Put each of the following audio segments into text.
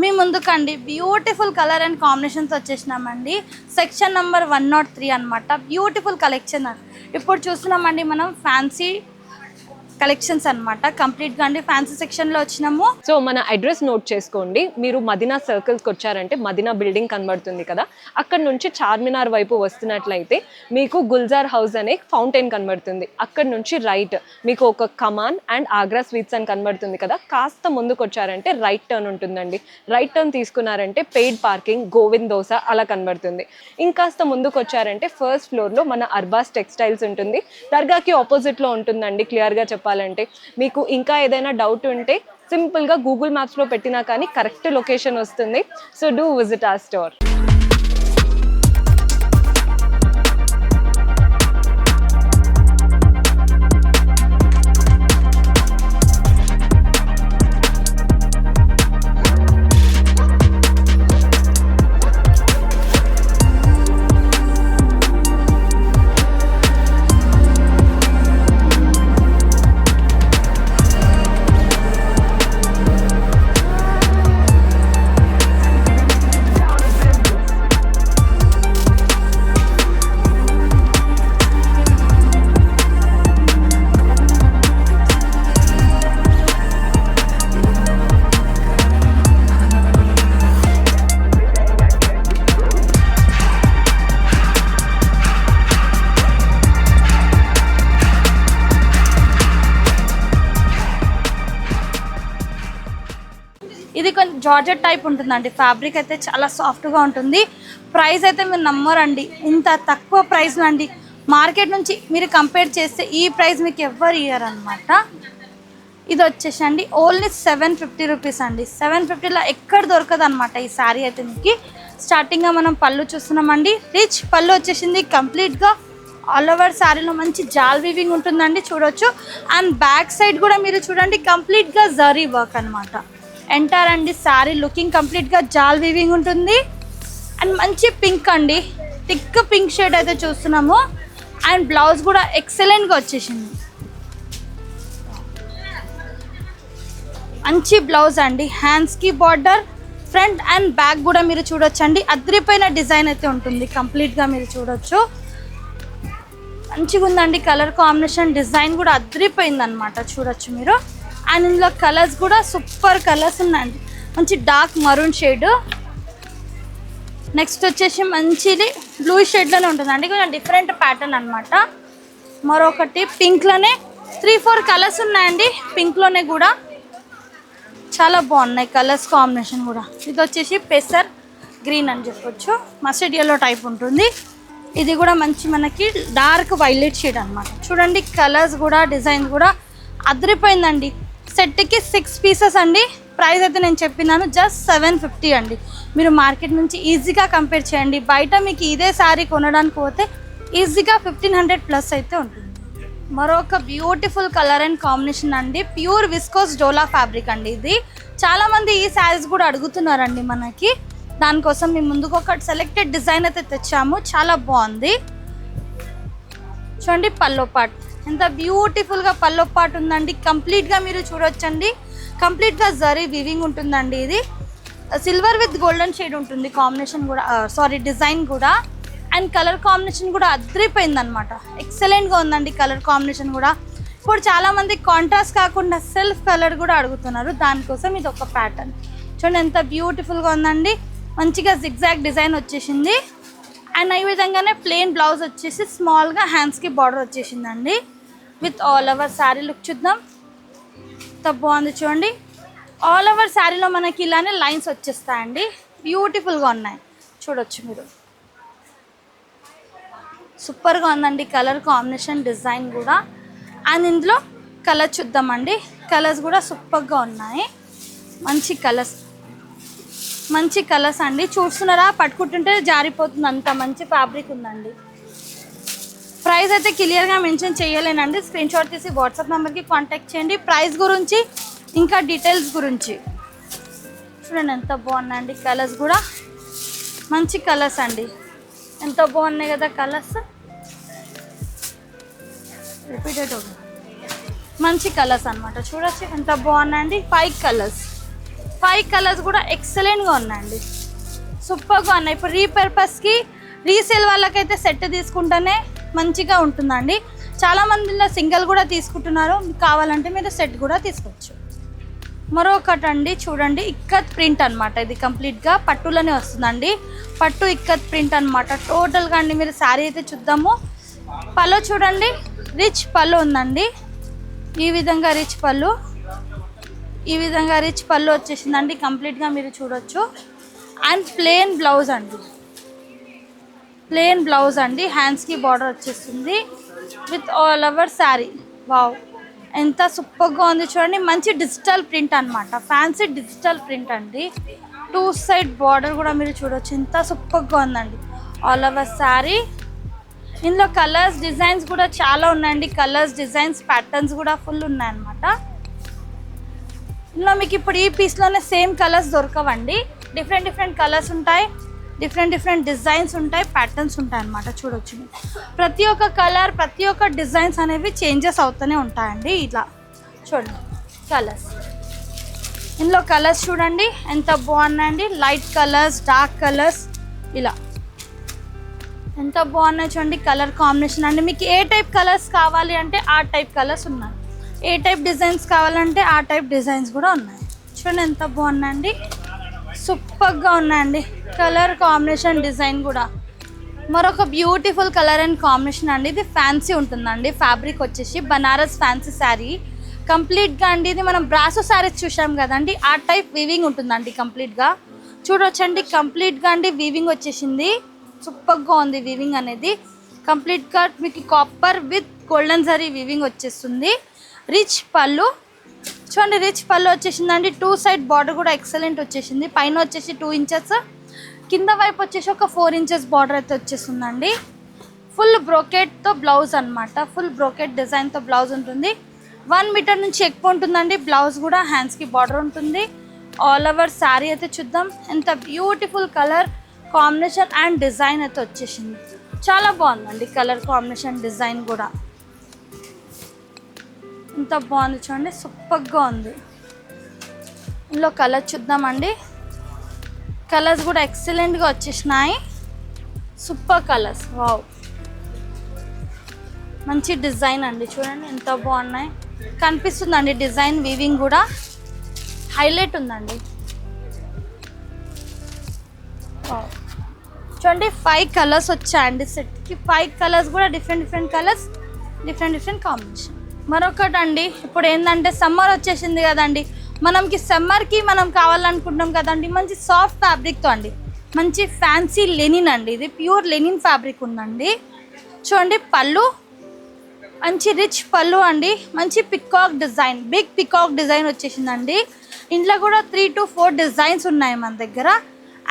మీ ముందుకండి beautiful colour and combinations వచ్చేసినామండి. Section number 103 అనమాట. బ్యూటిఫుల్ కలెక్షన్ ఇప్పుడు చూస్తున్నామండి మనం ఫ్యాన్సీ కలెక్షన్స్ అనమాట. కంప్లీట్గా అండి ఫ్యాన్సీ సెక్షన్లో వచ్చినాము. సో మన అడ్రస్ నోట్ చేసుకోండి. మీరు మదీనా సర్కిల్స్కి వచ్చారంటే మదీనా బిల్డింగ్ కనబడుతుంది కదా, అక్కడ నుంచి చార్మినార్ వైపు వస్తున్నట్లయితే మీకు గుల్జార్ హౌస్ అనే ఫౌంటైన్ కనబడుతుంది. అక్కడ నుంచి రైట్ మీకు ఒక కమాన్ అండ్ ఆగ్రా స్వీట్స్ అని కనబడుతుంది కదా, కాస్త ముందుకు వచ్చారంటే రైట్ టర్న్ ఉంటుందండి. రైట్ టర్న్ తీసుకున్నారంటే పెయిడ్ పార్కింగ్, గోవింద్ దోస అలా కనబడుతుంది. ఇంకాస్త ముందుకు వచ్చారంటే ఫస్ట్ ఫ్లోర్లో మన అర్బాస్ టెక్స్టైల్స్ ఉంటుంది. దర్గాకి ఆపోజిట్లో ఉంటుందండి. క్లియర్గా చెప్పాలంటే మీకు ఇంకా ఏదైనా డౌట్ ఉంటే సింపుల్గా గూగుల్ మ్యాప్స్లో పెట్టినా కానీ కరెక్ట్ లొకేషన్ వస్తుంది. So do visit our store. ఇది కొంచెం జార్జెట్ టైప్ ఉంటుందండి. ఫ్యాబ్రిక్ అయితే చాలా సాఫ్ట్గా ఉంటుంది. ప్రైస్ అయితే మీరు నమ్మరండి, ఇంత తక్కువ ప్రైస్లో అండి. మార్కెట్ నుంచి మీరు కంపేర్ చేస్తే ఈ ప్రైస్ మీకు ఎవరు ఇయ్యరు అనమాట. ఇది వచ్చేసండి ఓన్లీ 750 రూపీస్ అండి. 750లో ఎక్కడ దొరకదు అనమాట ఈ శారీ అయితే మీకు. స్టార్టింగ్గా మనం పళ్ళు చూస్తున్నామండి. రిచ్ పళ్ళు వచ్చేసింది. కంప్లీట్గా ఆల్ ఓవర్ శారీలో మంచి జాల్ వీవింగ్ ఉంటుందండి, చూడొచ్చు. అండ్ బ్యాక్ సైడ్ కూడా మీరు చూడండి కంప్లీట్గా జరీ వర్క్ అనమాట. ఎంటర్ అండి శారీ లుకింగ్ కంప్లీట్గా జాల్ వీవింగ్ ఉంటుంది. అండ్ మంచి పింక్ అండి, థిక్ పింక్ షేడ్ అయితే చూస్తున్నాము. అండ్ బ్లౌజ్ కూడా ఎక్సలెంట్గా వచ్చేసింది. మంచి బ్లౌజ్ అండి. హ్యాండ్స్కి బార్డర్, ఫ్రంట్ అండ్ బ్యాక్ కూడా మీరు చూడొచ్చండి. అదిరిపోయిన డిజైన్ అయితే ఉంటుంది. కంప్లీట్గా మీరు చూడొచ్చు. మంచిగా ఉందండి కలర్ కాంబినేషన్. డిజైన్ కూడా అదిరిపోయింది అనమాట, చూడొచ్చు మీరు. అండ్ ఇందులో కలర్స్ కూడా సూపర్ కలర్స్ ఉన్నాయండి. మంచి డార్క్ మరూన్ షేడ్. నెక్స్ట్ వచ్చేసి మంచిది బ్లూ షేడ్లోనే ఉంటుందండి, కొంచెం డిఫరెంట్ ప్యాటర్న్ అనమాట. మరొకటి పింక్లోనే 3-4 కలర్స్ ఉన్నాయండి. పింక్లోనే కూడా చాలా బాగున్నాయి కలర్స్ కాంబినేషన్ కూడా. ఇది వచ్చేసి పెసర్ గ్రీన్ అని చెప్పొచ్చు, మస్టర్డ్ ఎల్లో టైప్ ఉంటుంది. ఇది కూడా మంచి మనకి డార్క్ వైలెట్ షేడ్ అనమాట. చూడండి కలర్స్ కూడా డిజైన్ కూడా అదిరిపోయిందండి. సెట్కి 6 పీసెస్ అండి. ప్రైస్ అయితే నేను చెప్పినాను జస్ట్ 750 అండి. మీరు మార్కెట్ నుంచి ఈజీగా కంపేర్ చేయండి. బయట మీకు ఇదే శారీ కొనడానికి పోతే ఈజీగా 1500+ అయితే ఉంటుంది. మరొక బ్యూటిఫుల్ కలర్ అండ్ కాంబినేషన్ అండి. ప్యూర్ విస్కోస్ డోలా ఫ్యాబ్రిక్ అండి. ఇది చాలామంది ఈ శారీస్ కూడా అడుగుతున్నారండి మనకి. దానికోసం మేము ముందుకు ఒక సెలెక్టెడ్ డిజైన్ అయితే తెచ్చాము. చాలా బాగుంది. చూడండి పల్లో పార్ట్ ఎంత బ్యూటిఫుల్గా పల్లో పార్ట్ ఉందండి. కంప్లీట్గా మీరు చూడొచ్చండి. కంప్లీట్గా జరీ వీవింగ్ ఉంటుందండి. ఇది సిల్వర్ విత్ గోల్డెన్ షేడ్ ఉంటుంది కాంబినేషన్ కూడా, డిజైన్ కూడా. అండ్ కలర్ కాంబినేషన్ కూడా అదిరిపోయింది అనమాట. ఎక్సలెంట్గా ఉందండి కలర్ కాంబినేషన్ కూడా. ఇప్పుడు చాలామంది కాంట్రాస్ట్ కాకుండా సెల్ఫ్ కలర్ కూడా అడుగుతున్నారు. దానికోసం ఇది ఒక ప్యాటర్న్. చూడండి ఎంత బ్యూటిఫుల్గా ఉందండి. మంచిగా జిగ్జాగ్ డిజైన్ వచ్చేసింది. అండ్ ఈ విధంగానే ప్లెయిన్ బ్లౌజ్ వచ్చేసి స్మాల్గా హ్యాండ్స్కి బార్డర్ వచ్చేసిందండి. With all over sari look చూద్దాం. ఎంత బాగుంది చూడండి. ఆల్ ఓవర్ శారీలో మనకి ఇలానే లైన్స్ వచ్చేస్తాయండి. బ్యూటిఫుల్గా ఉన్నాయి, చూడొచ్చు మీరు. సూపర్గా ఉందండి కలర్ కాంబినేషన్, డిజైన్ కూడా. అండ్ ఇందులో కలర్ చూద్దామండి. కలర్స్ కూడా సూపర్గా ఉన్నాయి. మంచి కలర్స్ అండి. చూస్తున్నారా, పట్టుకుంటుంటే జారిపోతుంది, అంత మంచి ఫ్యాబ్రిక్ ఉందండి. ప్రైస్ అయితే క్లియర్గా మెన్షన్ చేయలేనండి. స్క్రీన్ షాట్ తీసి వాట్సాప్ నెంబర్కి కాంటాక్ట్ చేయండి. ప్రైస్ గురించి ఇంకా డీటెయిల్స్ గురించి. చూడండి ఎంత బాగున్నాయండి కలర్స్ కూడా. మంచి కలర్స్ అండి, ఎంత బాగున్నాయి కదా కలర్స్. రిపీటెడ్ మంచి కలర్స్ అనమాట. చూడొచ్చు ఎంత బాగున్నాయండి. 5 కలర్స్. 5 కలర్స్ కూడా ఎక్సలెంట్గా ఉన్నాయండి, సూపర్గా ఉన్నాయి. ఇప్పుడు రీపర్పస్కి రీసేల్ వాళ్ళకైతే సెట్ తీసుకుంటేనే మంచిగా ఉంటుందండి. చాలామంది సింగిల్ కూడా తీసుకుంటున్నారు, కావాలంటే మీరు సెట్ కూడా తీసుకోవచ్చు. మరొకటి అండి చూడండి, ఇక్కత్ ప్రింట్ అనమాట. ఇది కంప్లీట్గా పట్టులోనే వస్తుందండి, పట్టు ఇక్కత్ ప్రింట్ అనమాట టోటల్గా అండి. మీరు శారీ అయితే చూద్దాము. పళ్ళు చూడండి, రిచ్ పళ్ళు ఉందండి. ఈ విధంగా రిచ్ పళ్ళు, ఈ విధంగా రిచ్ పళ్ళు వచ్చేసిందండి కంప్లీట్గా మీరు చూడొచ్చు. అండ్ ప్లెయిన్ బ్లౌజ్ అండి, ప్లెయిన్ బ్లౌజ్ అండి. హ్యాండ్స్కి బార్డర్ వచ్చేస్తుంది with all over sari. Wow, ఎంత సూపర్గా ఉంది చూడండి. మంచి డిజిటల్ ప్రింట్ అనమాట, ఫ్యాన్సీ డిజిటల్ ప్రింట్ అండి. 2 సైడ్ బార్డర్ కూడా మీరు చూడొచ్చు, ఎంత సూపర్గా ఉందండి. All over sari. ఇందులో కలర్స్ డిజైన్స్ కూడా చాలా ఉన్నాయండి, కలర్స్ డిజైన్స్ ప్యాటర్న్స్ కూడా ఫుల్ ఉన్నాయన్నమాట. ఇందులో మీకు ఇప్పుడు ఈ పీస్లోనే సేమ్ కలర్స్ దొరకవండి, డిఫరెంట్ డిఫరెంట్ కలర్స్ ఉంటాయి, డిఫరెంట్ డిఫరెంట్ డిజైన్స్ ఉంటాయి, ప్యాటర్న్స్ ఉంటాయి అన్నమాట. చూడొచ్చు ప్రతి ఒక్క కలర్, ప్రతి ఒక్క డిజైన్స్ అనేవి చేంజెస్ అవుతూనే ఉంటాయండి. ఇలా చూడండి కలర్స్, ఇందులో కలర్స్ చూడండి ఎంత బాగున్నాయండి. లైట్ కలర్స్, డార్క్ కలర్స్, ఇలా ఎంత బాగున్నాయి చూడండి. కలర్ కాంబినేషన్ అండి, మీకు ఏ టైప్ కలర్స్ కావాలి అంటే ఆ టైప్ కలర్స్ ఉన్నాయి, ఏ టైప్ డిజైన్స్ కావాలంటే ఆ టైప్ డిజైన్స్ కూడా ఉన్నాయి. చూడండి ఎంత బాగున్నాయండి, సూపర్గా ఉన్నాయండి. కలర్ కాంబినేషన్ డిజైన్ కూడా మరొక బ్యూటిఫుల్ కలర్ అండ్ కాంబినేషన్ అండి. ఇది ఫ్యాన్సీ ఉంటుందండి, ఫ్యాబ్రిక్ వచ్చేసి బనారస్ ఫ్యాన్సీ శారీ కంప్లీట్గా అండి. ఇది మనం బ్రాసో శారీస్ చూసాం కదండి, ఆ టైప్ వీవింగ్ ఉంటుందండి కంప్లీట్గా. చూడొచ్చండి కంప్లీట్గా అండి వీవింగ్ వచ్చేసింది, సూపర్గా ఉంది వీవింగ్ అనేది. కంప్లీట్గా మీకు copper with golden zari weaving వచ్చేస్తుంది. రిచ్ పళ్ళు చూడండి, రిచ్ పళ్ళు వచ్చేసిందండి. 2 సైడ్ బార్డర్ కూడా ఎక్సలెంట్ వచ్చేసింది. పైన వచ్చేసి 2 ఇంచెస్, కింద వైపు వచ్చేసి ఒక 4 ఇంచెస్ బార్డర్ అయితే వచ్చేస్తుందండి. ఫుల్ బ్రోకెట్తో బ్లౌజ్ అనమాట, ఫుల్ బ్రోకెట్ డిజైన్తో బ్లౌజ్ ఉంటుంది. 1 మీటర్ నుంచి ఎక్కువ ఉంటుందండి బ్లౌజ్ కూడా. హ్యాండ్స్కి బార్డర్ ఉంటుంది. ఆల్ ఓవర్ శారీ అయితే చూద్దాం, ఎంత beautiful colour combination and design అయితే వచ్చేసింది. చాలా బాగుందండి కలర్ కాంబినేషన్ డిజైన్ కూడా, ఎంత బాగుంది చూడండి, సూపర్గా ఉంది. ఇందులో కలర్ చూద్దామండి, కలర్స్ కూడా ఎక్సలెంట్గా వచ్చేసినాయి, సూపర్ కలర్స్. వావ్, మంచి డిజైన్ అండి, చూడండి ఎంత బాగున్నాయి. కనిపిస్తుందండి డిజైన్ వీవింగ్ కూడా హైలైట్ ఉందండి. వావ్, చూడండి 5 కలర్స్ వచ్చాయండి సెట్కి. 5 కలర్స్ కూడా different different colours, different different combination. మరొకటి అండి, ఇప్పుడు ఏంటంటే సమ్మర్ వచ్చేసింది కదండి, మనకి సమ్మర్కి మనం కావాలనుకుంటున్నాం కదండి మంచి సాఫ్ట్ ఫ్యాబ్రిక్తో అండి, మంచి ఫ్యాన్సీ లెనిన్ అండి. ఇది ప్యూర్ లెనిన్ ఫ్యాబ్రిక్ ఉందండి. చూడండి పళ్ళు మంచి రిచ్ పళ్ళు అండి, మంచి peacock design, big peacock design వచ్చేసిందండి. ఇంట్లో కూడా 3 to 4 డిజైన్స్ ఉన్నాయి మన దగ్గర.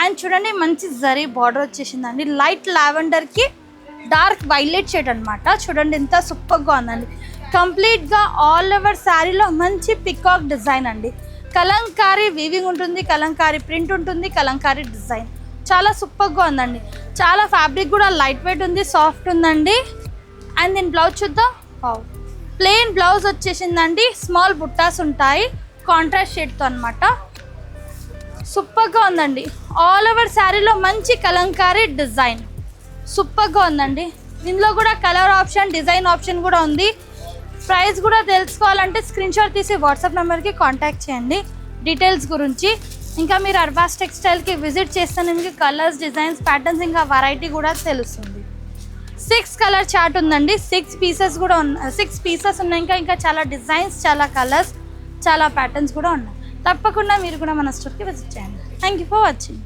అండ్ చూడండి మంచి జరీ బార్డర్ వచ్చేసిందండి, లైట్ లావెండర్కి డార్క్ వైలెట్ షేడ్ అనమాట. చూడండి ఎంత సూపర్గా ఉందండి. కంప్లీట్గా ఆల్ ఓవర్ శారీలో మంచి పికాక్ డిజైన్ అండి. కలంకారీ వీవింగ్ ఉంటుంది, కలంకారీ ప్రింట్ ఉంటుంది, కలంకారీ డిజైన్ చాలా సూపర్గా ఉందండి. చాలా ఫ్యాబ్రిక్ కూడా లైట్ వెయిట్ ఉంది, సాఫ్ట్ ఉందండి. అండ్ దీని బ్లౌజ్ చూద్దాం. ప్లెయిన్ బ్లౌజ్ వచ్చేసిందండి, స్మాల్ బుట్టాస్ ఉంటాయి కాంట్రాస్ట్ షేడ్తో అనమాట. సూపర్గా ఉందండి. ఆల్ ఓవర్ శారీలో మంచి కలంకారీ డిజైన్ సూపర్గా ఉందండి. ఇందులో కూడా కలర్ ఆప్షన్, డిజైన్ ఆప్షన్ కూడా ఉంది. ప్రైస్ కూడా తెలుసుకోవాలంటే స్క్రీన్ షాట్ తీసి వాట్సాప్ నెంబర్కి కాంటాక్ట్ చేయండి డీటెయిల్స్ గురించి. ఇంకా మీరు అర్బాస్ టెక్స్టైల్కి విజిట్ చేస్తే మీకు కలర్స్, డిజైన్స్, ప్యాటర్న్స్ ఇంకా వెరైటీ కూడా తెలుస్తుంది. 6 కలర్ చార్ట్ ఉందండి, 6 పీసెస్ కూడా ఉన్నాయి, 6 పీసెస్ ఉన్నాయి. ఇంకా చాలా డిజైన్స్, చాలా కలర్స్, చాలా ప్యాటర్న్స్ కూడా ఉన్నాయి. తప్పకుండా మీరు కూడా మన స్టోర్కి విజిట్ చేయండి. Thank you for watching.